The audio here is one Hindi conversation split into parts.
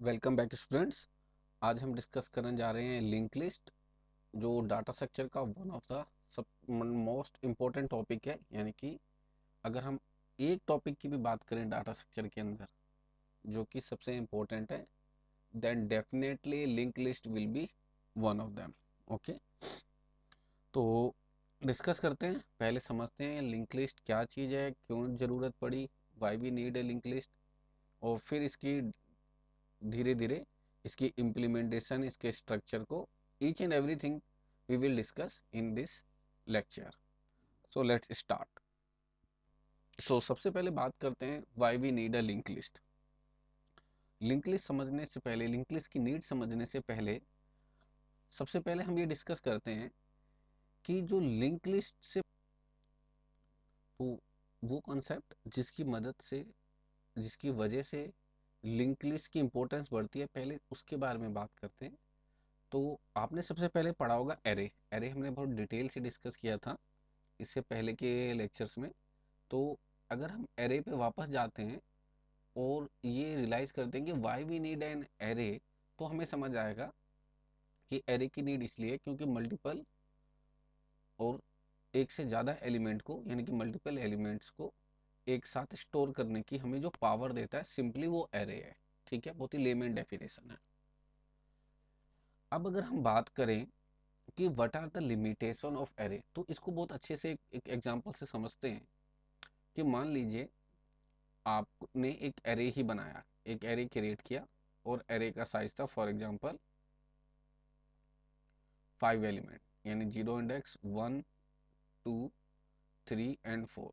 Welcome back students. आज हम डिस्कस करने जा रहे हैं लिंक लिस्ट, जो डाटा स्ट्रक्चर का one of the sub most important topic है। यानी कि अगर हम एक टॉपिक की भी बात करें डाटा स्ट्रक्चर के अंदर जो कि सबसे इम्पोर्टेंट है, then definitely link list will be one of them. Okay, तो डिस्कस करते हैं। पहले समझते हैं लिंक लिस्ट क्या चीज़ है, क्यों ज़रूरत पड़ी, why we need a link list, और फिर इसकी धीरे धीरे इसकी इम्प्लीमेंटेशन, इसके स्ट्रक्चर को, each and everything we will discuss in this lecture. So let's start. So सबसे पहले बात करते हैं why we need a link list. Link list समझने से पहले, लिंक लिस्ट की नीड समझने से पहले, सबसे पहले हम ये डिस्कस करते हैं कि जो लिंक लिस्ट से, तो वो कॉन्सेप्ट जिसकी मदद से, जिसकी वजह से लिंक लिस्ट की इंपॉर्टेंस बढ़ती है, पहले उसके बारे में बात करते हैं। तो आपने सबसे पहले पढ़ा होगा एरे। एरे हमने बहुत डिटेल से डिस्कस किया था इससे पहले के लेक्चर्स में। तो अगर हम एरे पे वापस जाते हैं और ये रियलाइज़ करते हैं कि why we need an array, तो हमें समझ आएगा कि एरे की नीड इसलिए क्योंकि मल्टीपल और एक से ज़्यादा एलिमेंट को, यानी कि मल्टीपल एलिमेंट्स को एक साथ स्टोर करने की हमें जो पावर देता है, सिंपली वो एरे है। ठीक है, बहुत ही लेमन डेफिनेशन है। अब अगर हम बात करें कि what are the limitation of array, तो इसको बहुत अच्छे से एक एग्जांपल से समझते हैं। कि मान लीजिए आपने एक एरे ही बनाया, एक एरे क्रिएट किया, और एरे का साइज था फॉर एग्जांपल 5 एलिमेंट, यानी 0 इंडेक्स 1 2 3 एंड 4।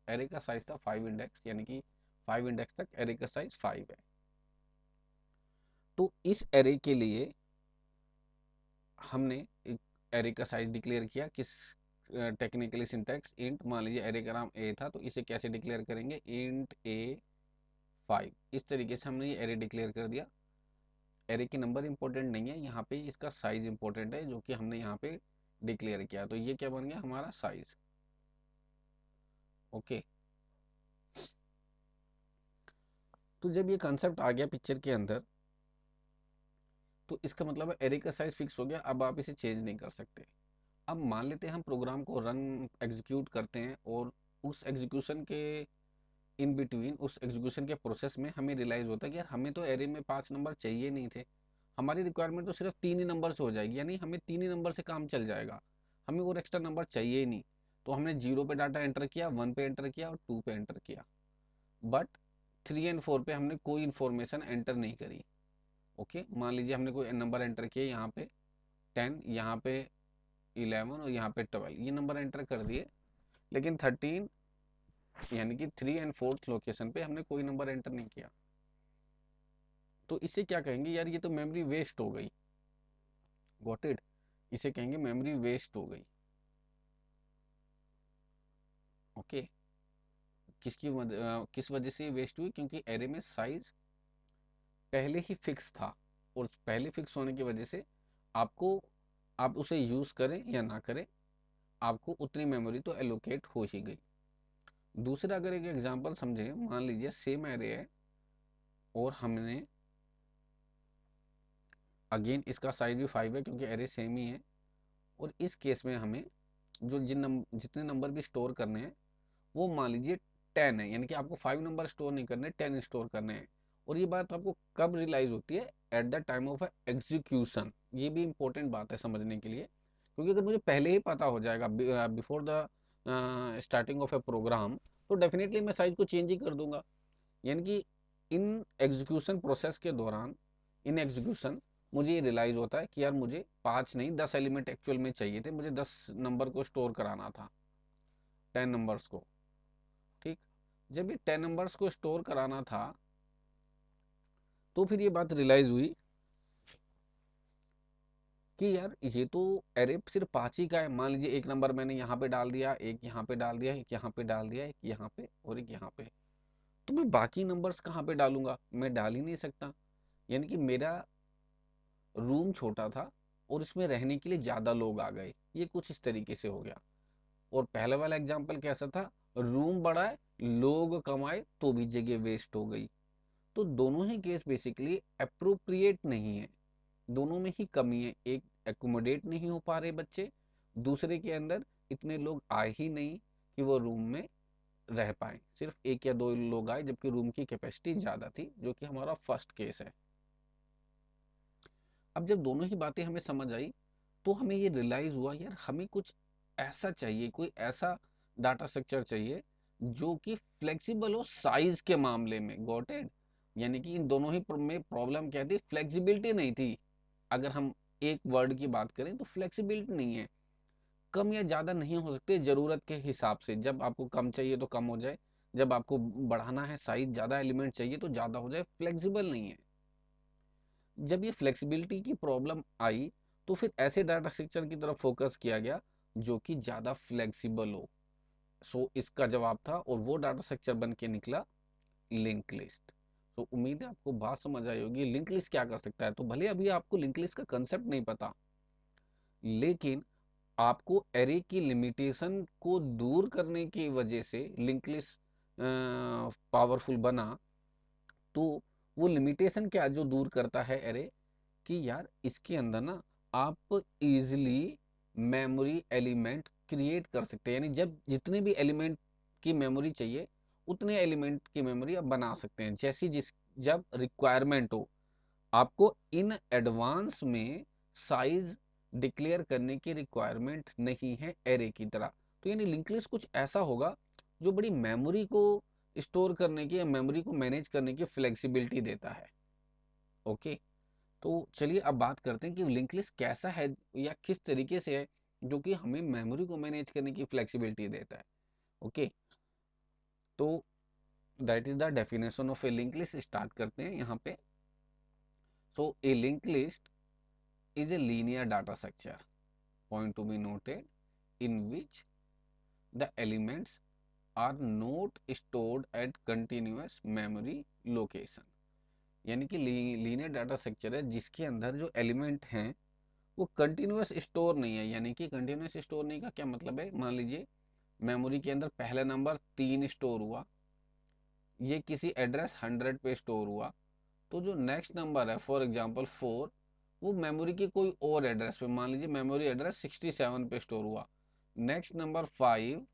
एरे का साइज था 5 इंडेक्स, यानी कि 5 इंडेक्स तक एरे का साइज 5 है। तो इस एरे के लिए हमने एक एरे का साइज डिक्लेयर किया, किस टेक्निकली सिंटैक्स इंट। मान लीजिए एरे का नाम ए था, तो इसे कैसे डिक्लेयर करेंगे, इंट ए 5। इस तरीके से हमने ये एरे डिक्लेयर कर दिया। एरे की नंबर इंपॉर्टेंट नहीं है यहाँ पे, इसका साइज इंपॉर्टेंट है जो कि हमने यहाँ पे डिक्लेयर किया। तो ये क्या बन गया, हमारा साइज। ओके, तो जब ये कंसेप्ट आ गया पिक्चर के अंदर, तो इसका मतलब है एरे का साइज फिक्स हो गया, अब आप इसे चेंज नहीं कर सकते। अब मान लेते हैं हम प्रोग्राम को रन एग्जीक्यूट करते हैं, और उस एग्जीक्यूशन के इन बिटवीन, उस एग्जीक्यूशन के प्रोसेस में हमें रियलाइज होता है कि यार हमें तो एरे में 5 नंबर चाहिए नहीं थे, हमारी रिक्वायरमेंट तो सिर्फ 3 ही नंबर से हो जाएगी, यानी हमें 3 ही नंबर से काम चल जाएगा, हमें और एक्स्ट्रा नंबर चाहिए ही नहीं। तो हमने 0 पे डाटा एंटर किया, 1 पे एंटर किया और 2 पे एंटर किया, बट 3 एंड 4 पे हमने कोई इन्फॉर्मेशन एंटर नहीं करी। ओके, मान लीजिए हमने कोई नंबर एंटर किया, यहाँ पे 10, यहाँ पे 11 और यहाँ पे 12, ये नंबर एंटर कर दिए, लेकिन 13 यानी कि 3 एंड 4th लोकेशन पे हमने कोई नंबर एंटर नहीं किया। तो इसे क्या कहेंगे, यार ये तो मेमोरी वेस्ट हो गई। गॉट इट, इसे कहेंगे मेमोरी वेस्ट हो गई। ओके, किस वजह से वेस्ट हुई, क्योंकि एरे में साइज पहले ही फिक्स था, और पहले फिक्स होने की वजह से आपको, आप उसे यूज करें या ना करें, आपको उतनी मेमोरी तो एलोकेट हो ही गई। दूसरा अगर एक एग्जांपल समझें, मान लीजिए सेम एरे है और हमने अगेन इसका साइज भी 5 है क्योंकि एरे सेम ही है, और इस केस में हमें जो जितने नंबर भी स्टोर करने हैं वो मान लीजिए 10 है, यानी कि आपको 5 नंबर स्टोर नहीं करने, 10 स्टोर करने हैं। और ये बात आपको कब रियलाइज होती है, at the time of execution. ये भी इंपॉर्टेंट बात है समझने के लिए, क्योंकि अगर मुझे पहले ही पता हो जाएगा before the starting of a program, तो डेफिनेटली मैं साइज को चेंज ही कर दूंगा। यानी कि इन एग्जीक्यूशन प्रोसेस के दौरान, इन एग्जीक्यूशन मुझे ये रियलाइज होता है कि यार मुझे 5 नहीं 10 एलिमेंट एक्चुअल में चाहिए थे, मुझे 10 नंबर को स्टोर कराना था, 10 नंबर्स को। ठीक, जब ये 10 नंबर्स को स्टोर कराना था, तो फिर ये बात रियलाइज हुई कि यार ये तो एरे सिर्फ 5 ही का है। मान लीजिए एक नंबर मैंने यहाँ पे डाल दिया, एक यहाँ पे डाल दिया, एक यहाँ पे डाल दिया, एक यहाँ पे और एक यहाँ पे, तो मैं बाकी नंबर्स कहाँ पे डालूंगा, मैं डाल ही नहीं सकता। यानी कि मेरा रूम छोटा था और इसमें रहने के लिए ज़्यादा लोग आ गए, ये कुछ इस तरीके से हो गया। और पहले वाला एग्जाम्पल कैसा था, रूम बड़ा है, लोग कम आए तो भी जगह वेस्ट हो गई। तो दोनों ही केस बेसिकली अप्रोप्रिएट नहीं है, दोनों में ही कमी है। एक, एकोमोडेट नहीं हो पा रहे बच्चे, दूसरे के अंदर इतने लोग आए ही नहीं कि वो रूम में रह पाए, सिर्फ एक या दो लोग आए जबकि रूम की कैपेसिटी ज़्यादा थी, जो कि हमारा फर्स्ट केस है। अब जब दोनों ही बातें हमें समझ आई तो हमें ये रियलाइज़ हुआ यार हमें कुछ ऐसा चाहिए, कोई ऐसा डाटा स्ट्रक्चर चाहिए जो कि फ्लेक्सिबल हो साइज के मामले में। Got it? यानी कि इन दोनों ही में प्रॉब्लम क्या थी? फ्लेक्सिबिलिटी नहीं थी। अगर हम एक वर्ड की बात करें तो फ्लेक्सिबिलिटी नहीं है, कम या ज़्यादा नहीं हो सकते ज़रूरत के हिसाब से। जब आपको कम चाहिए तो कम हो जाए, जब आपको बढ़ाना है साइज, ज़्यादा एलिमेंट चाहिए तो ज़्यादा हो जाए, फ्लेक्सिबल नहीं है। जब ये फ्लेक्सिबिलिटी की प्रॉब्लम आई तो फिर ऐसे डाटा स्ट्रक्चर की तरफ फोकस किया गया जो कि ज़्यादा फ्लेक्सिबल हो। सो इसका जवाब था और वो डाटा स्ट्रक्चर बन के निकला लिंक लिस्ट। तो उम्मीद है आपको बात समझ आई होगी लिंक लिस्ट क्या कर सकता है। तो भले अभी आपको लिंक लिस्ट का कंसेप्ट नहीं पता, लेकिन आपको एरे की लिमिटेशन को दूर करने की वजह से लिंक लिस्ट पावरफुल बना। तो वो लिमिटेशन क्या जो दूर करता है एरे, कि यार इसके अंदर ना आप इजीली मेमोरी एलिमेंट क्रिएट कर सकते हैं। यानी जब जितने भी एलिमेंट की मेमोरी चाहिए उतने एलिमेंट की मेमोरी आप बना सकते हैं, जैसी जिस जब रिक्वायरमेंट हो। आपको इन एडवांस में साइज डिक्लेयर करने की रिक्वायरमेंट नहीं है एरे की तरह। तो यानी लिंक लिस्ट कुछ ऐसा होगा जो बड़ी मेमोरी को स्टोर करने की या मेमोरी को मैनेज करने की फ्लेक्सिबिलिटी देता है। ओके, तो चलिए अब बात करते हैं कि लिंक लिस्ट कैसा है या किस तरीके से है जो कि हमें मेमोरी को मैनेज करने की फ्लेक्सिबिलिटी देता है। ओके, तो that is the definition of a link list. Start करते हैं यहाँ पे। So a link list is a linear data structure, point to be noted, in which the elements are not stored at continuous memory location। यानी कि लीनियर डाटा स्ट्रक्चर है जिसके अंदर जो एलिमेंट हैं वो कंटिन्यूस स्टोर नहीं है। यानी कि कंटिन्यूस स्टोर नहीं का क्या मतलब है? मान लीजिए मेमोरी के अंदर पहला नंबर 3 स्टोर हुआ, ये किसी एड्रेस 100 पे स्टोर हुआ, तो जो नेक्स्ट नंबर है फॉर एग्जांपल 4, वो मेमोरी के कोई और एड्रेस पे, मान लीजिए मेमोरी एड्रेस 67 पे स्टोर हुआ। नेक्स्ट नंबर 5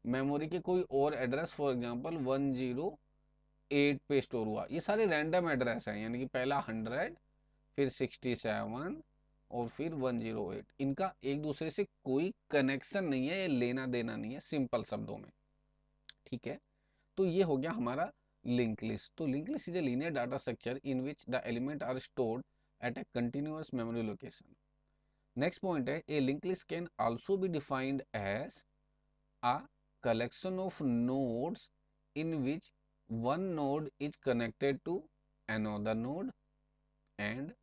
मेमोरी के कोई और एड्रेस फॉर एग्जांपल 108 पे स्टोर हुआ। ये सारे रैंडम एड्रेस हैं, यानी कि पहला 100, फिर 67 और फिर 108। इनका एक दूसरे से कोई कनेक्शन नहीं है, ये लेना देना नहीं है, सिंपल शब्दों में। ठीक है, तो ये हो गया हमारा लिंक लिस्ट। तो link list is a linear data structure in which the element are stored at a continuous memory location. Next point है, a link list can also be defined as a collection of nodes in which one node is connected to another node, and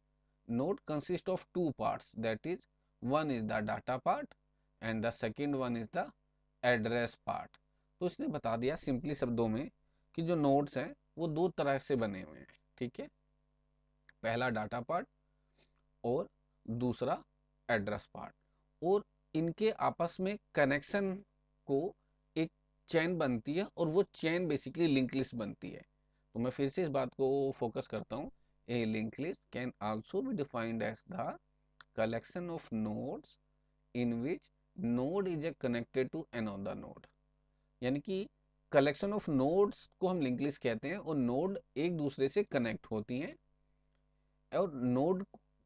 node consists of two parts, that is one is the data part and the second one is the address part। तो इसने बता दिया सिंपली शब्दों में कि जो नोड्स हैं वो दो तरह से बने हुए हैं। ठीक है, पहला डाटा पार्ट और दूसरा एड्रेस पार्ट, और इनके आपस में कनेक्शन को एक चेन बनती है और वो चेन बेसिकली लिंक लिस्ट बनती है। तो मैं फिर से इस बात को फोकस करता हूँ, a link list can also be defined as the collection of nodes in which node is a connected to another node. यानी कि कलेक्शन ऑफ नोड्स को हम लिंक लिस्ट कहते हैं, और नोड एक दूसरे से कनेक्ट होती हैं, और नोड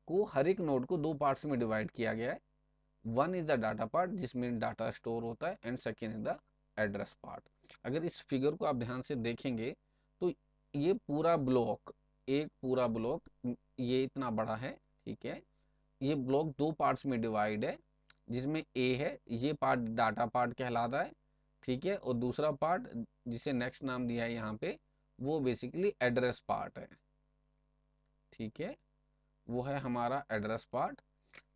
को, हर एक नोड को दो पार्ट्स में डिवाइड किया गया है। One is the data part जिसमें डाटा स्टोर होता है, and second is the address part. अगर इस फिगर को आप ध्यान से देखेंगे तो ये पूरा ब्लॉक, एक पूरा ब्लॉक ये इतना बड़ा है। ठीक है, ये ब्लॉक दो पार्ट्स में डिवाइड है, जिसमें ए है, ये पार्ट डाटा पार्ट कहलाता है। ठीक है, और दूसरा पार्ट जिसे नेक्स्ट नाम दिया है यहाँ पे, वो बेसिकली एड्रेस पार्ट है। ठीक है, वो है हमारा एड्रेस पार्ट।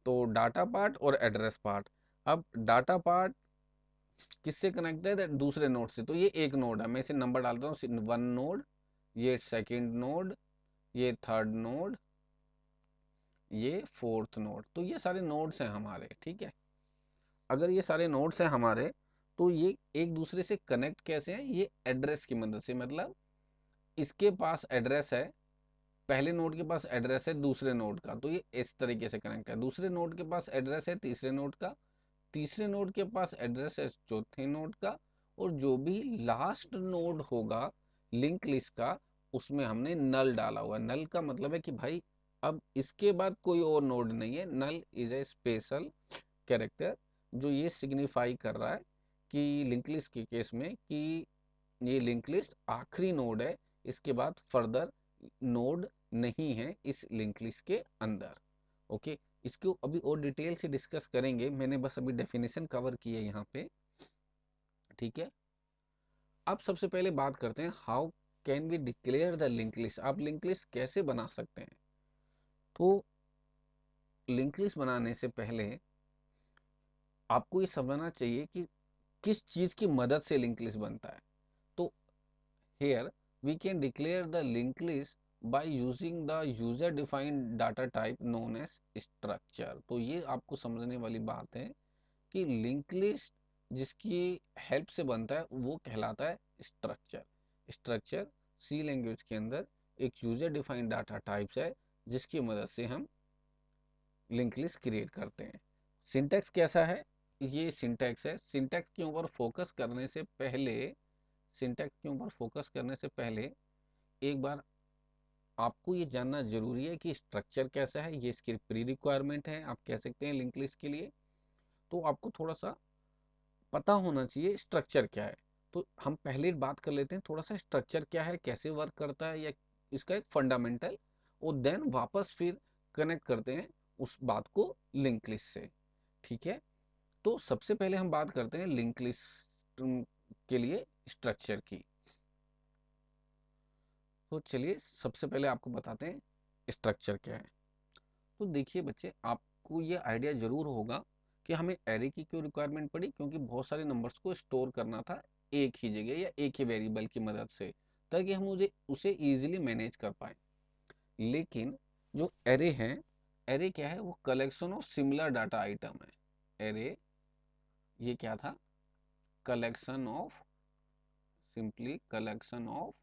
तो डाटा पार्ट और एड्रेस पार्ट। अब डाटा पार्ट किससे कनेक्टेड है? दूसरे नोड से। तो ये एक नोड है, मैं इसे नंबर डालता हूँ, 1 नोड, ये सेकंड नोड, ये थर्ड नोड, ये फोर्थ नोड। तो ये सारे नोड्स हैं हमारे। ठीक है, अगर ये सारे नोड्स हैं हमारे तो ये एक दूसरे से कनेक्ट कैसे हैं? ये एड्रेस की मदद से। मतलब इसके पास एड्रेस है, पहले नोड के पास एड्रेस है दूसरे नोड का, तो ये इस तरीके से कनेक्ट है। दूसरे नोड के पास एड्रेस है तीसरे नोड का, तीसरे नोड के पास एड्रेस है चौथे नोड का, और जो भी लास्ट नोड होगा लिंक लिस्ट का, उसमें हमने नल डाला हुआ है। नल का मतलब है कि भाई अब इसके बाद कोई और नोड नहीं है। Null is a special character जो ये सिग्निफाई कर रहा है कि लिंक लिस्ट के केस में कि ये लिंक लिस्ट आखिरी नोड है, इसके बाद फर्दर नोड नहीं है इस लिंक लिस्ट के अंदर। ओके, इसको अभी और डिटेल से डिस्कस करेंगे, मैंने बस अभी डेफिनेशन कवर की है यहाँ पे। ठीक है, अब सबसे पहले बात करते हैं how can we declare the link list. आप लिंक लिस्ट कैसे बना सकते हैं? तो लिंक लिस्ट बनाने से पहले आपको ये समझना चाहिए कि किस चीज की मदद से लिंक लिस्ट बनता है। तो here we can declare the linked list by using the user defined data type known as structure। तो ये आपको समझने वाली बात है कि लिंक लिस्ट जिसकी हेल्प से बनता है वो कहलाता है स्ट्रक्चर। स्ट्रक्चर सी लैंग्वेज के अंदर एक यूजर डिफाइंड डाटा टाइप्स है जिसकी मदद से हम लिंक लिस्ट क्रिएट करते हैं। सिंटैक्स कैसा है? ये सिंटैक्स है। सिंटैक्स के ऊपर फोकस करने से पहले सिंटैक्स के ऊपर फोकस करने से पहले एक बार आपको ये जानना जरूरी है कि स्ट्रक्चर कैसा है। ये इसकी प्री रिक्वायरमेंट है, आप कह सकते हैं लिंक लिस्ट के लिए। तो आपको थोड़ा सा पता होना चाहिए स्ट्रक्चर क्या है। तो हम पहले बात कर लेते हैं थोड़ा सा स्ट्रक्चर क्या है, कैसे वर्क करता है, या इसका एक फंडामेंटल, और देन वापस फिर कनेक्ट करते हैं उस बात को लिंक लिस्ट से। ठीक है, तो सबसे पहले हम बात करते हैं लिंक लिस्ट के लिए स्ट्रक्चर की। तो चलिए सबसे पहले आपको बताते हैं स्ट्रक्चर क्या है। तो देखिए बच्चे, आपको ये आइडिया जरूर होगा कि हमें एरे की क्यों रिक्वायरमेंट पड़ी, क्योंकि बहुत सारे नंबर्स को स्टोर करना था एक ही जगह या एक ही वेरिएबल की मदद से, ताकि हम उसे इजीली मैनेज कर पाए। लेकिन जो एरे है, एरे क्या है? वो collection of similar data item है। एरे ये क्या था? Collection of, simply collection of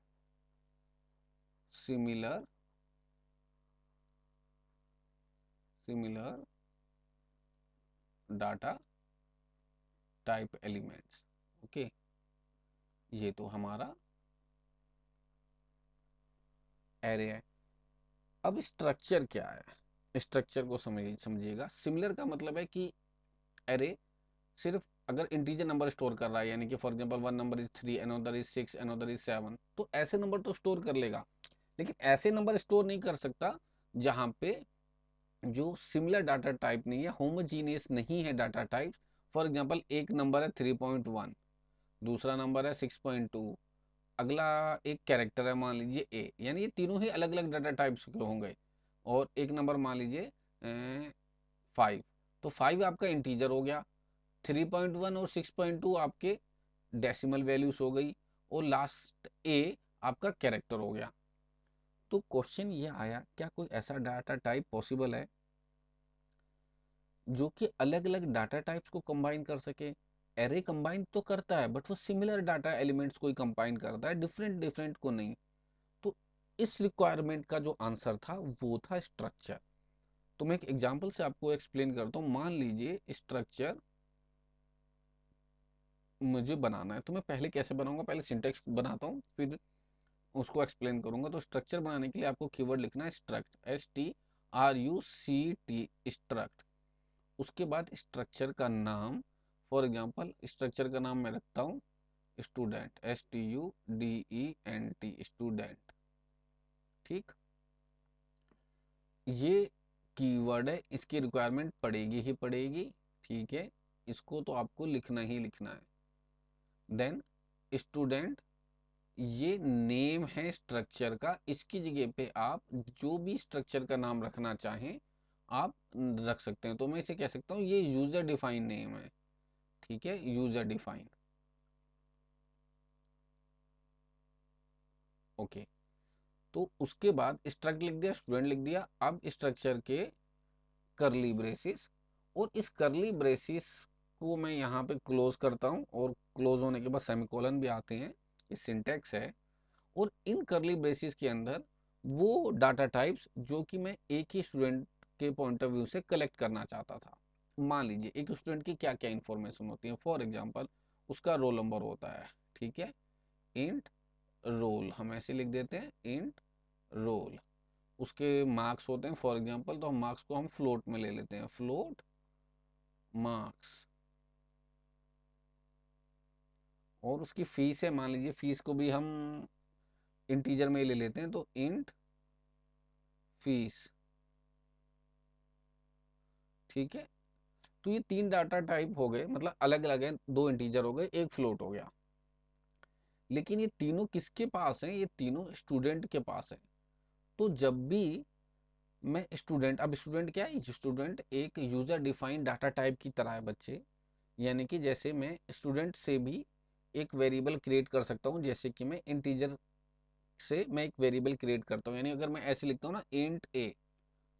similar similar data type elements. Okay, ये तो हमारा एरे है। अब स्ट्रक्चर क्या है? स्ट्रक्चर को समझिएगा। सिमिलर का मतलब है कि एरे सिर्फ अगर इंटीजर नंबर स्टोर कर रहा है, यानी कि for example one number is 3, another is 6, another is 7, तो ऐसे नंबर तो स्टोर कर लेगा। लेकिन ऐसे नंबर स्टोर नहीं कर सकता जहां पे जो सिमिलर डाटा टाइप नहीं है, होमोजीनियस नहीं है डाटा टाइप। फॉर एग्जांपल एक नंबर है 3.1, दूसरा नंबर है 6.2, अगला एक कैरेक्टर है मान लीजिए ए, यानी ये तीनों ही अलग अलग डाटा टाइप्स के होंगे। और एक नंबर मान लीजिए 5, तो 5 आपका इंटीजर हो गया, 3.1 और 6.2 आपके डेसिमल वैल्यूज हो गई, और लास्ट ए आपका कैरेक्टर हो गया। तो क्वेश्चन ये आया, क्या कोई ऐसा डाटा टाइप पॉसिबल है जो कि अलग अलग डाटा टाइप्स को कंबाइन कर सके? एरे कंबाइन तो करता है, बट वो सिमिलर डाटा एलिमेंट्स को ही कंबाइन करता है, डिफरेंट डिफरेंट को नहीं। तो इस रिक्वायरमेंट का जो आंसर था वो था स्ट्रक्चर। तो मैं एक एग्जांपल से आपको एक्सप्लेन करता हूँ। मान लीजिए स्ट्रक्चर मुझे बनाना है, तो मैं पहले कैसे बनाऊंगा? पहले सिंटेक्स बनाता हूँ, फिर उसको एक्सप्लेन करूंगा। तो स्ट्रक्चर बनाने के लिए आपको कीवर्ड लिखना है स्ट्रक्ट, STRUCT, स्ट्रक्ट। उसके बाद स्ट्रक्चर का नाम, फॉर एग्जांपल स्ट्रक्चर का नाम मैं रखता हूँ स्टूडेंट, STUDENT, स्टूडेंट। ठीक, ये कीवर्ड है, इसकी रिक्वायरमेंट पड़ेगी ही पड़ेगी। ठीक है, इसको तो आपको लिखना ही लिखना है। देन स्टूडेंट, ये नेम है स्ट्रक्चर का, इसकी जगह पे आप जो भी स्ट्रक्चर का नाम रखना चाहें आप रख सकते हैं। तो मैं इसे कह सकता हूँ ये यूजर डिफाइंड नेम है। ठीक है, यूजर डिफाइंड। ओके, तो उसके बाद स्ट्रक्ट लिख दिया, स्टूडेंट लिख दिया। अब स्ट्रक्चर के करली ब्रेसिस, और इस करली ब्रेसिस को मैं यहाँ पे क्लोज करता हूँ, और क्लोज होने के बाद सेमीकोलन भी आते हैं, ये सिंटेक्स है। और इन करली ब्रेसेस के अंदर वो डाटा टाइप्स जो कि मैं एक ही स्टूडेंट के पॉइंट ऑफ व्यू से कलेक्ट करना चाहता था। मान लीजिए एक स्टूडेंट की क्या क्या इंफॉर्मेशन होती है, फॉर एग्जांपल उसका रोल नंबर होता है, ठीक है, इंट रोल, हम ऐसे लिख देते हैं इंट रोल। उसके मार्क्स होते हैं फॉर एग्जांपल, तो हम मार्क्स को हम फ्लोट में ले लेते हैं, फ्लोट मार्क्स। और उसकी फीस है, मान लीजिए फीस को भी हम इंटीजर में ले लेते हैं, तो इंट फीस, ठीक है। तो ये तीन डाटा टाइप हो गए, मतलब अलग अलग है, दो इंटीजर हो गए, एक फ्लोट हो गया। लेकिन ये तीनों किसके पास हैं? ये तीनों स्टूडेंट के पास है। तो जब भी मैं स्टूडेंट, अब स्टूडेंट क्या है? स्टूडेंट एक यूजर डिफाइंड डाटा टाइप की तरह है बच्चे। यानी कि जैसे मैं स्टूडेंट से भी एक वेरिएबल क्रिएट कर सकता हूँ, जैसे कि मैं इंटीजर से मैं एक वेरिएबल क्रिएट करता हूँ। यानी अगर मैं ऐसे लिखता हूँ ना इंट ए,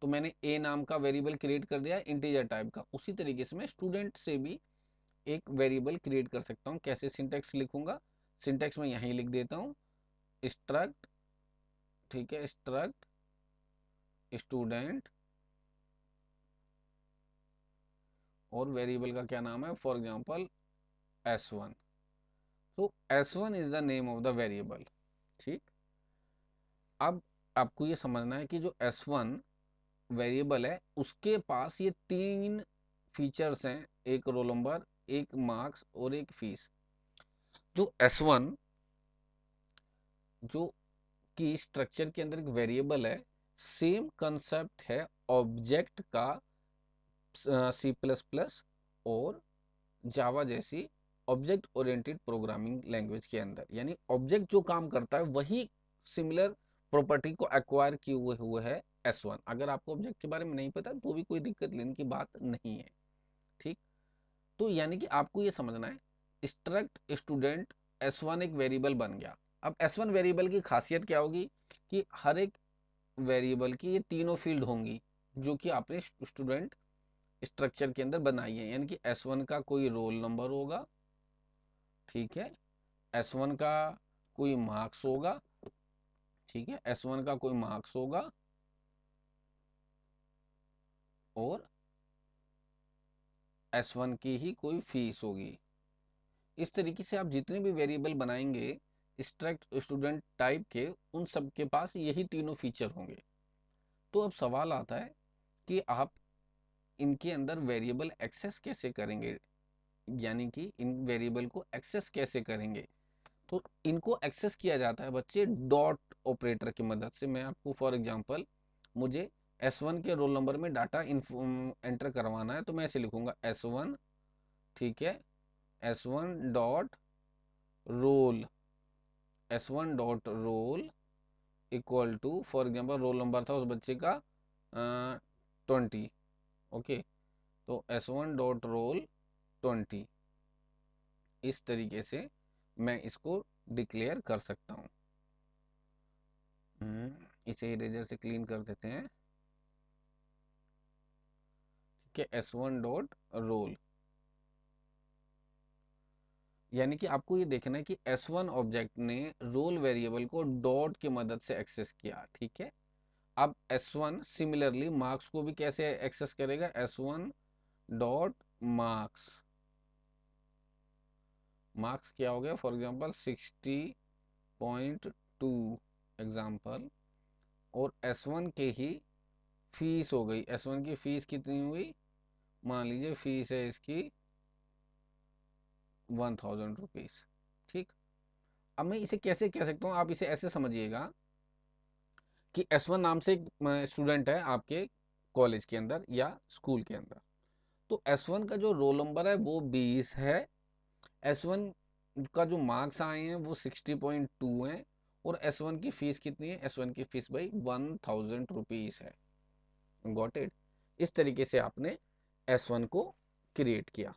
तो मैंने ए नाम का वेरिएबल क्रिएट कर दिया इंटीजर टाइप का। उसी तरीके से मैं स्टूडेंट से भी एक वेरिएबल क्रिएट कर सकता हूँ। कैसे सिंटैक्स लिखूंगा? सिंटैक्स में यहीं लिख देता हूँ, स्ट्रक्ट, ठीक है, स्ट्रक्ट स्टूडेंट, और वेरिएबल का क्या नाम है? For example s1। तो s1 is the name of the variable, ठीक। अब आपको ये समझना है कि जो s1 वेरिएबल है उसके पास ये तीन फीचर्स हैं, एक रोल नंबर, एक मार्क्स और एक फीस। जो s1 जो की स्ट्रक्चर के अंदर एक वेरिएबल है, सेम कंसेप्ट है ऑब्जेक्ट का सी प्लस प्लस और जावा जैसी ऑब्जेक्ट ओरिएंटेड प्रोग्रामिंग लैंग्वेज के अंदर। यानी ऑब्जेक्ट जो काम करता है वही सिमिलर प्रॉपर्टी को एक्वायर किए हुए है S1। अगर आपको ऑब्जेक्ट के बारे में नहीं पता तो भी कोई दिक्कत लेने की बात नहीं है, ठीक। तो यानी कि आपको ये समझना है, स्ट्रक्ट स्टूडेंट S1 एक वेरिएबल बन गया। अब S1 वेरिएबल की खासियत क्या होगी कि हर एक वेरिएबल की ये तीनों फील्ड होंगी जो कि आपने स्टूडेंट स्ट्रक्चर के अंदर बनाई है। यानी कि S1 का कोई रोल नंबर होगा, ठीक है, S1 का कोई मार्क्स होगा, ठीक है, S1 का कोई मार्क्स होगा, और S1 की ही कोई फीस होगी। इस तरीके से आप जितने भी वेरिएबल बनाएंगे स्ट्रक्ट स्टूडेंट टाइप के, उन सब के पास यही तीनों फीचर होंगे। तो अब सवाल आता है कि आप इनके अंदर वेरिएबल एक्सेस कैसे करेंगे, यानी कि इन वेरिएबल को एक्सेस कैसे करेंगे? तो इनको एक्सेस किया जाता है बच्चे डॉट ऑपरेटर की मदद से। मैं आपको फॉर एग्जांपल, मुझे S1 के रोल नंबर में डाटा एंटर करवाना है, तो मैं ऐसे लिखूंगा S1, ठीक है, S1 dot roll, S1 dot roll equal to, for example roll number था उस बच्चे का 20, ओके, तो S1 डॉट रोल 20। इस तरीके से मैं इसको डिक्लेयर कर सकता हूँ। इसे इरेजर से क्लीन कर देते हैं, ठीक है, S1 डॉट रोल। यानी कि आपको ये देखना है कि S1 ऑब्जेक्ट ने रोल वेरिएबल को डॉट की मदद से एक्सेस किया, ठीक है। अब S1 सिमिलरली मार्क्स को भी कैसे एक्सेस करेगा? S1 डॉट मार्क्स, मार्क्स क्या हो गया? फॉर एग्जांपल 60.2 एग्जांपल, और S1 के ही फीस हो गई। S1 की फीस कितनी हुई? मान लीजिए फीस है इसकी 1000 रुपीज, ठीक। अब मैं इसे कैसे कह सकता हूँ? आप इसे ऐसे समझिएगा कि S1 नाम से एक स्टूडेंट है आपके कॉलेज के अंदर या स्कूल के अंदर। तो S1 का जो रोल नंबर है वो 20 है, S1 का जो मार्क्स आए हैं वो 60.2 हैं, और S1 की फीस कितनी है? S1 की फीस भाई 1000 रुपीज है। Got it? इस तरीके से आपने S1 को क्रिएट किया।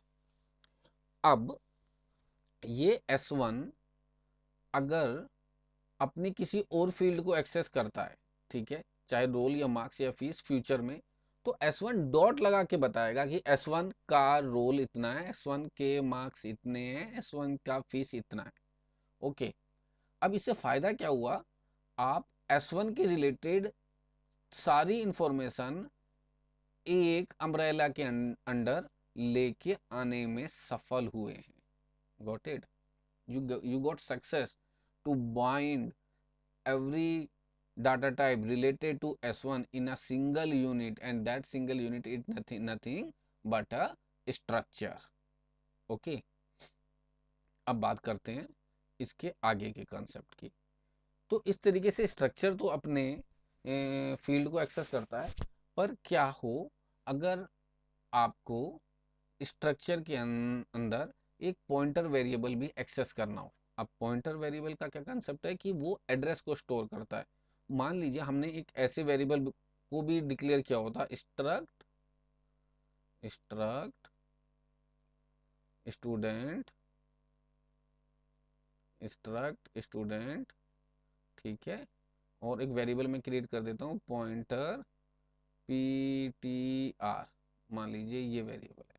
अब ये S1 अगर अपनी किसी और फील्ड को एक्सेस करता है, ठीक है, चाहे रोल या मार्क्स या फीस फ्यूचर में, तो S1 डॉट लगा के बताएगा कि S1 का रोल इतना है, S1 के मार्क्स इतने हैं, S1 का फीस इतना है, ओके। अब इससे फायदा क्या हुआ, आप S1 के रिलेटेड सारी इंफॉर्मेशन एक अम्ब्रेला के अंडर लेके आने में सफल हुए हैं। Got it? you got success to bind every data type related to S1 in a single unit, and that single unit is nothing but a structure. Okay, अब बात करते हैं इसके आगे के कंसेप्ट की। तो इस तरीके से स्ट्रक्चर तो अपने फील्ड को एक्सेस करता है, पर क्या हो अगर आपको स्ट्रक्चर के अंदर एक पॉइंटर वेरिएबल भी एक्सेस करना हो। अब पॉइंटर वेरिएबल का क्या कंसेप्ट है कि वो एड्रेस को स्टोर करता है। मान लीजिए हमने एक ऐसे वेरिएबल को भी डिक्लेयर किया होता, struct struct student struct student, ठीक है, और एक वेरिएबल में क्रिएट कर देता हूँ पॉइंटर ptr, मान लीजिए ये वेरिएबल है।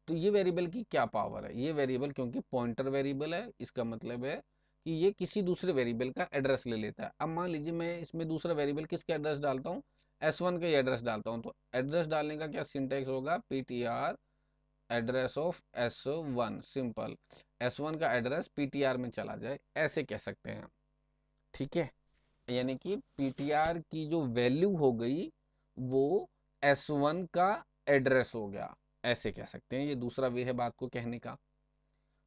तो ये वेरिएबल की क्या पावर है, ये वेरिएबल क्योंकि पॉइंटर वेरिएबल है, इसका मतलब है कि ये किसी दूसरे वेरिएबल का एड्रेस ले लेता है। अब मान लीजिए मैं इसमें दूसरा वेरिएबल किसका एड्रेस डालता हूँ, S1 का एड्रेस डालता हूँ। तो एड्रेस डालने का क्या सिंटेक्स होगा, ptr address of S1, simple, S1 का एड्रेस ptr में चला जाए, ऐसे कह सकते हैं। ठीक है, यानी कि ptr की जो वैल्यू हो गई वो S1 का एड्रेस हो गया, ऐसे कह सकते हैं। ये दूसरा वे है बात को कहने का।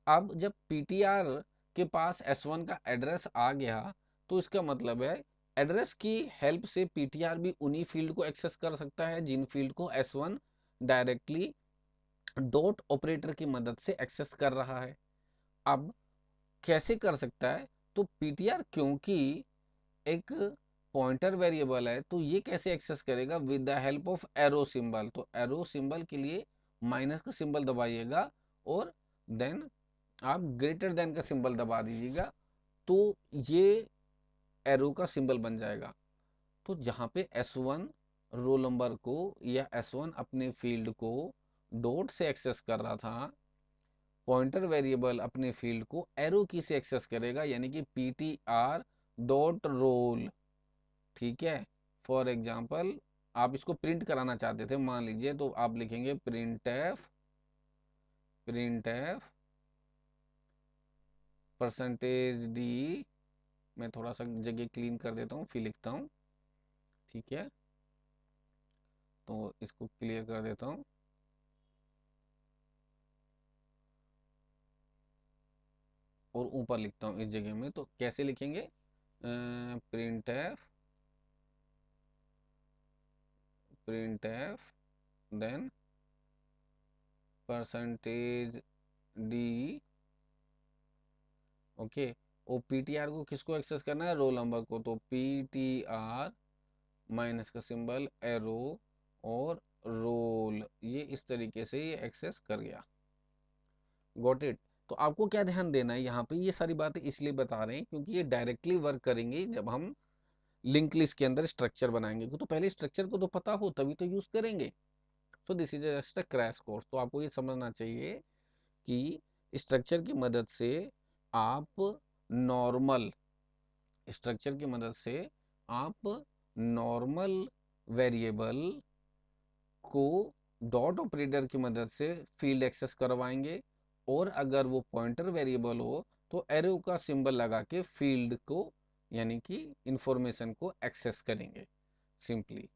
अब जब ptr के पास S1 का एड्रेस आ गया तो इसका मतलब है एड्रेस की हेल्प से ptr भी उन्हीं फील्ड को एक्सेस कर सकता है जिन फील्ड को S1 डायरेक्टली डॉट ऑपरेटर की मदद से एक्सेस कर रहा है। अब कैसे कर सकता है, तो ptr क्योंकि एक पॉइंटर वेरिएबल है तो ये कैसे एक्सेस करेगा, with the help of arrow symbol. तो एरो सिंबल के लिए माइनस का सिंबल दबाइएगा और देन आप ग्रेटर देन का सिंबल दबा दीजिएगा, तो ये एरो का सिंबल बन जाएगा। तो जहाँ पे S1 रोल नंबर को या S1 अपने फील्ड को डॉट से एक्सेस कर रहा था, पॉइंटर वेरिएबल अपने फील्ड को एरो की से एक्सेस करेगा, यानी कि ptr डॉट रोल। ठीक है, फॉर एग्जाम्पल आप इसको प्रिंट कराना चाहते थे मान लीजिए, तो आप लिखेंगे प्रिंट एफ परसेंटेज डी, मैं थोड़ा सा जगह क्लीन कर देता हूँ फिर लिखता हूँ। ठीक है, तो इसको क्लियर कर देता हूँ। और ऊपर लिखता हूँ इस जगह में, तो कैसे लिखेंगे, print f then percentage D. Okay, और ptr को किसको एक्सेस करना है, रोल नंबर को, तो ptr माइनस का सिंबल एरो और रोल, ये इस तरीके से ये एक्सेस कर गया। Got it? तो आपको क्या ध्यान देना है यहाँ पे, ये सारी बातें इसलिए बता रहे हैं क्योंकि ये डायरेक्टली वर्क करेंगे जब हम लिंक लिस्ट के अंदर स्ट्रक्चर बनाएंगे। तो पहले स्ट्रक्चर को तो पता हो तभी तो यूज करेंगे। So this is just a crash course. तो आपको ये समझना चाहिए कि स्ट्रक्चर की मदद से आप नॉर्मल स्ट्रक्चर की मदद से आप normal variable co dot operator की मदद से फील्ड एक्सेस करवाएंगे, और अगर वो पॉइंटर वेरिएबल हो तो एरो का सिंबल लगा के फील्ड को यानी कि इंफॉर्मेशन को एक्सेस करेंगे सिंपली।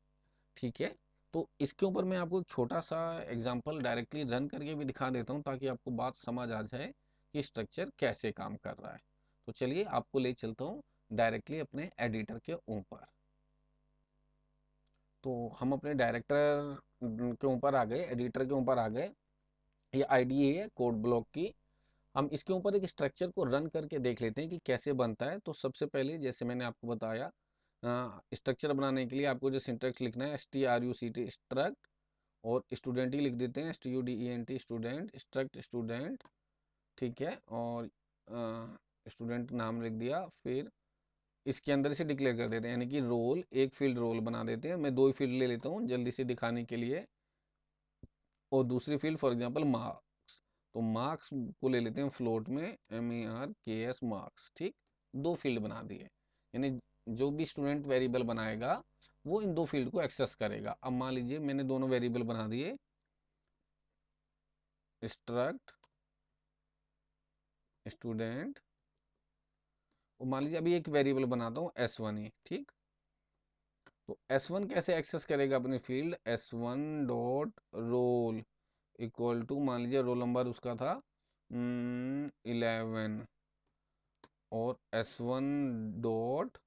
ठीक है, तो इसके ऊपर मैं आपको एक छोटा सा एग्जांपल डायरेक्टली रन करके भी दिखा देता हूँ ताकि आपको बात समझ आ जाए कि स्ट्रक्चर कैसे काम कर रहा है। तो चलिए आपको ले चलता हूँ डायरेक्टली अपने एडिटर के ऊपर। तो हम अपने डायरेक्टर के ऊपर आ गए, एडिटर के ऊपर आ गए। ये आईडी है कोड ब्लॉक की। हम इसके ऊपर एक स्ट्रक्चर को रन करके देख लेते हैं कि कैसे बनता है। तो सबसे पहले जैसे मैंने आपको बताया, स्ट्रक्चर बनाने के लिए आपको जो सिंटैक्स लिखना है struct स्ट्रक्ट, और स्टूडेंट ही लिख देते हैं student स्टूडेंट, स्ट्रक्ट स्टूडेंट। ठीक है, और स्टूडेंट नाम लिख दिया, फिर इसके अंदर से डिक्लेयर कर देते हैं, यानी कि रोल, एक फील्ड रोल बना देते हैं। मैं दो ही फील्ड ले लेता हूँ जल्दी से दिखाने के लिए, और दूसरी फील्ड फॉर एग्जांपल मार्क्स, तो मार्क्स को ले लेते हैं फ्लोट में, MERKS मार्क्स। ठीक, दो फील्ड बना दिए, यानी जो भी स्टूडेंट वेरिएबल बनाएगा वो इन दो फील्ड को एक्सेस करेगा। अब मान लीजिए मैंने दोनों वेरिएबल बना दिए, स्ट्रक्ट स्टूडेंट, और मान लीजिए अभी एक वेरिएबल बनाता हूँ S1 ही, ठीक। तो S1 कैसे एक्सेस करेगा अपनी field, S1 dot roll equal to, मान लीजिए रोल नंबर उसका था 11, और S1 डॉट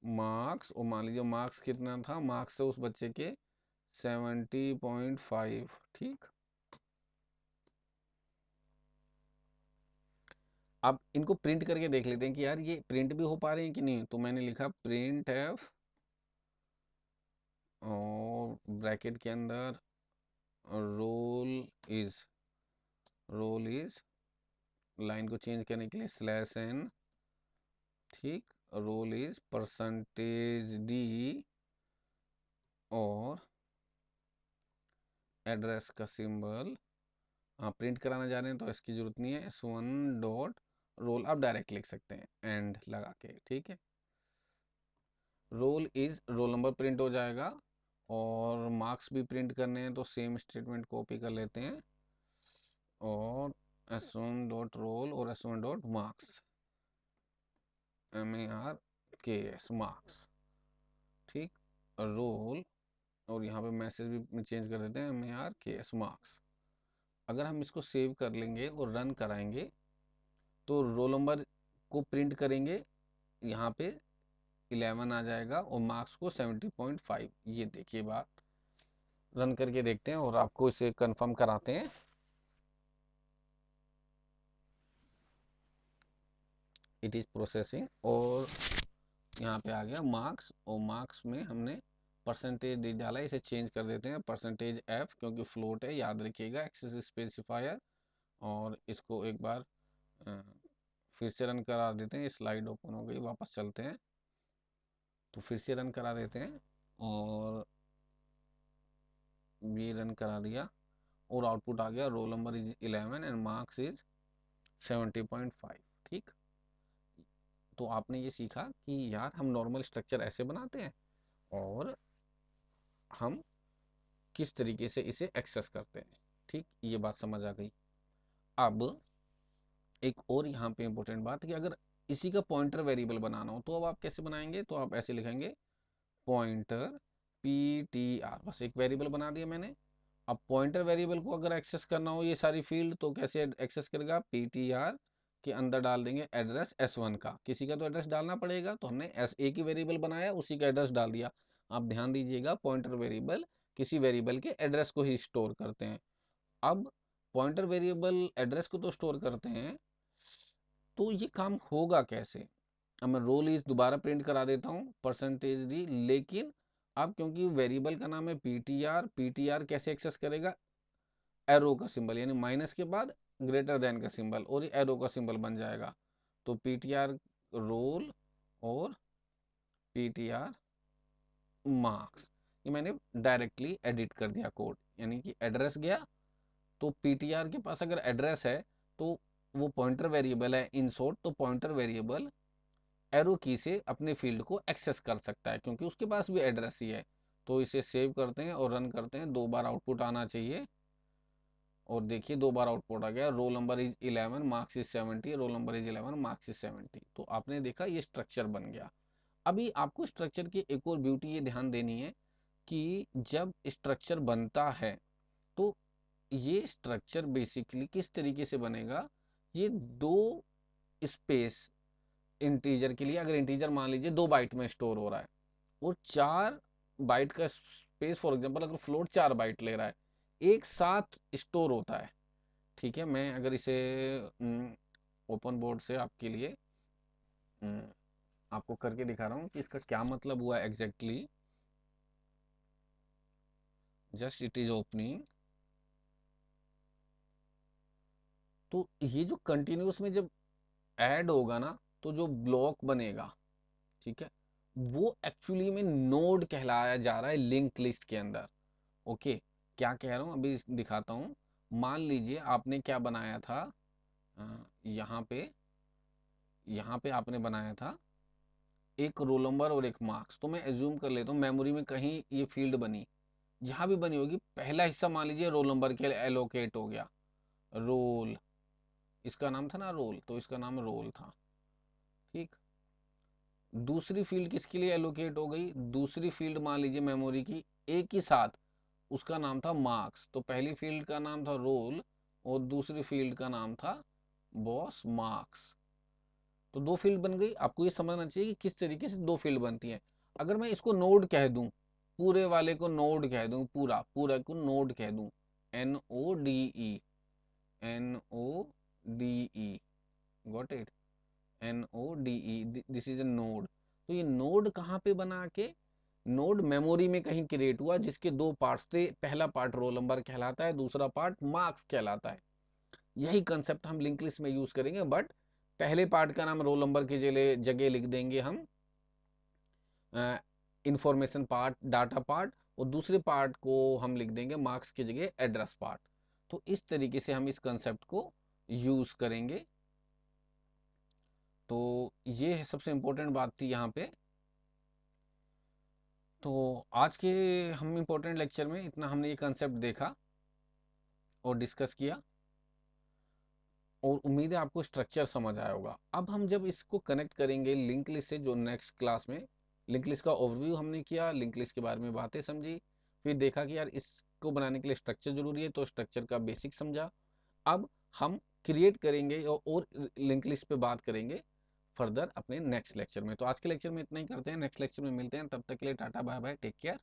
मार्क्स, और मान लीजिए मार्क्स कितना था, मार्क्स थे उस बच्चे के 70.5, ठीक। अब इनको प्रिंट करके देख लेते हैं कि यार ये प्रिंट भी हो पा रहे हैं कि नहीं। तो मैंने लिखा प्रिंट एफ, और ब्रैकेट के अंदर roll is, roll is, line को चेंज करने के लिए स्लैश एन, ठीक। रोल इज परसेंटेज डी, और एड्रेस का सिंबल, हाँ प्रिंट कराना जा रहे हैं तो इसकी जरूरत नहीं है, S1 डॉट रोल आप डायरेक्ट लिख सकते हैं एंड लगा के, ठीक है। Roll is, roll number print हो जाएगा, और मार्क्स भी प्रिंट करने हैं तो सेम स्टेटमेंट कॉपी कर लेते हैं, और S1 डॉट रोल और S1 dot marks, MARKS marks, ठीक। रोल, और यहाँ पे मैसेज भी चेंज कर देते हैं MARKS मार्क्स। अगर हम इसको सेव कर लेंगे और रन कराएंगे तो रोल नंबर को प्रिंट करेंगे, यहाँ पे 11 आ जाएगा, और मार्क्स को 70.5। ये देखिए बात, रन करके देखते हैं और आपको इसे कंफर्म कराते हैं। इट इज प्रोसेसिंग, और यहाँ पे आ गया मार्क्स, और मार्क्स में हमने परसेंटेज डाला, इसे चेंज कर देते हैं परसेंटेज F, क्योंकि फ्लोट है, याद रखिएगा एक्सेस स्पेसिफायर। और इसको एक बार फिर से रन करा देते हैं, स्लाइड ओपन हो गई, वापस चलते हैं, तो फिर से रन करा देते हैं, और ये रन करा दिया, और आउटपुट आ गया roll number is 11 and marks is 70.5, ठीक। तो आपने ये सीखा कि यार हम नॉर्मल स्ट्रक्चर ऐसे बनाते हैं, और हम किस तरीके से इसे एक्सेस करते हैं, ठीक। ये बात समझ आ गई। अब एक और यहाँ पे इंपॉर्टेंट बात है कि अगर इसी का पॉइंटर वेरिएबल बनाना हो तो अब आप कैसे बनाएंगे, तो आप ऐसे लिखेंगे पॉइंटर PTR, बस एक वेरिएबल बना दिया मैंने। अब पॉइंटर वेरिएबल को अगर एक्सेस करना हो ये सारी फील्ड, तो कैसे एक्सेस करेगा, PTR के अंदर डाल देंगे एड्रेस S1 का, किसी का तो एड्रेस डालना पड़ेगा, तो हमने एक ही वेरिएबल बनाया, उसी का एड्रेस डाल दिया। आप ध्यान दीजिएगा, पॉइंटर वेरिएबल किसी वेरिएबल के एड्रेस को ही स्टोर करते हैं। अब पॉइंटर वेरिएबल एड्रेस को तो स्टोर करते हैं, तो ये काम होगा कैसे। अब मैं रोल इज दोबारा प्रिंट करा देता हूँ परसेंटेज डी, लेकिन अब क्योंकि वेरिएबल का नाम है PTR कैसे एक्सेस करेगा, एरो का सिंबल, यानी माइनस के बाद ग्रेटर देन का सिंबल, और ये एरो का सिंबल बन जाएगा। तो PTR रोल और PTR मार्क्स, ये मैंने डायरेक्टली एडिट कर दिया कोड, यानी कि एड्रेस गया, तो PTR के पास अगर एड्रेस है तो वो पॉइंटर वेरिएबल है इन शॉर्ट, तो पॉइंटर वेरिएबल एरो की से अपने फील्ड को एक्सेस कर सकता है, क्योंकि उसके पास भी एड्रेस ही है। तो इसे सेव करते हैं और रन करते हैं, 2 बार आउटपुट आना चाहिए, और देखिए 2 बार आउटपुट आ गया, roll number is 11 marks is 70, roll number is 11 marks is 70। तो आपने देखा ये स्ट्रक्चर बन गया। अभी आपको स्ट्रक्चर की एक और ब्यूटी ये ध्यान देनी है कि जब स्ट्रक्चर बनता है तो ये स्ट्रक्चर बेसिकली किस तरीके से बनेगा, ये दो स्पेस इंटीजर के लिए, अगर इंटीजर मान लीजिए 2 बाइट में स्टोर हो रहा है, और 4 बाइट का स्पेस, फॉर एग्जांपल अगर फ्लोट 4 बाइट ले रहा है, एक साथ स्टोर होता है, ठीक है। मैं अगर इसे ओपन बोर्ड से आपके लिए आपको करके दिखा रहा हूँ कि इसका क्या मतलब हुआ exactly, just it is opening. तो ये जो कंटिन्यूस में जब ऐड होगा ना, तो जो ब्लॉक बनेगा, ठीक है, वो एक्चुअली में नोड कहलाया जा रहा है लिंक लिस्ट के अंदर। ओके, क्या कह रहा हूँ अभी दिखाता हूँ। मान लीजिए आपने क्या बनाया था, यहाँ पे यहाँ पे आपने बनाया था एक रोल नंबर और एक मार्क्स, तो मैं एज्यूम कर लेता हूँ मेमोरी में कहीं ये फील्ड बनी, जहाँ भी बनी होगी पहला हिस्सा मान लीजिए रोल नंबर के लिए एलोकेट हो गया। रोल, इसका नाम था ना रोल, तो इसका नाम रोल था। ठीक, दूसरी फील्ड किसके लिए एलोकेट हो गई, दूसरी फील्ड मान लीजिए मेमोरी की एक ही साथ, उसका नाम था मार्क्स। तो पहली फील्ड का नाम था रोल और दूसरी फील्ड का नाम था बॉस मार्क्स। तो दो फील्ड बन गई। आपको ये समझना चाहिए कि किस तरीके से दो फील्ड बनती हैं। अगर मैं इसको नोड कह दूं, पूरे वाले को नोड कह दूं, पूरा पूरा को नोड कह दूं, NODE, NODE, got it, NODE, this is a node. तो ये नोड कहाँ पे बना के, नोड मेमोरी में कहीं क्रिएट हुआ, जिसके दो पार्ट्स थे, पहला पार्ट रोल नंबर कहलाता है, दूसरा पार्ट मार्क्स कहलाता है। यही कंसेप्ट हम लिंक लिस्ट में यूज करेंगे, बट पहले पार्ट का नाम रोल नंबर की जगह लिख देंगे हम इंफॉर्मेशन पार्ट, डाटा पार्ट, और दूसरे पार्ट को हम लिख देंगे मार्क्स की जगह एड्रेस पार्ट। तो इस तरीके से हम इस कंसेप्ट को यूज करेंगे। तो ये है सबसे इंपॉर्टेंट बात थी यहाँ पे। तो आज के हम इंपॉर्टेंट लेक्चर में इतना हमने ये कंसेप्ट देखा और डिस्कस किया, और उम्मीद है आपको स्ट्रक्चर समझ आया होगा। अब हम जब इसको कनेक्ट करेंगे लिंक लिस्ट से, जो नेक्स्ट क्लास में लिंक लिस्ट का ओवरव्यू हमने किया, लिंक लिस्ट के बारे में बातें समझी, फिर देखा कि यार इसको बनाने के लिए स्ट्रक्चर जरूरी है, तो स्ट्रक्चर का बेसिक समझा। अब हम क्रिएट करेंगे और लिंक लिस्ट पे बात करेंगे फर्दर अपने नेक्स्ट लेक्चर में। तो आज के लेक्चर में इतना ही करते हैं, नेक्स्ट लेक्चर में मिलते हैं, तब तक के लिए tata bye bye, take care.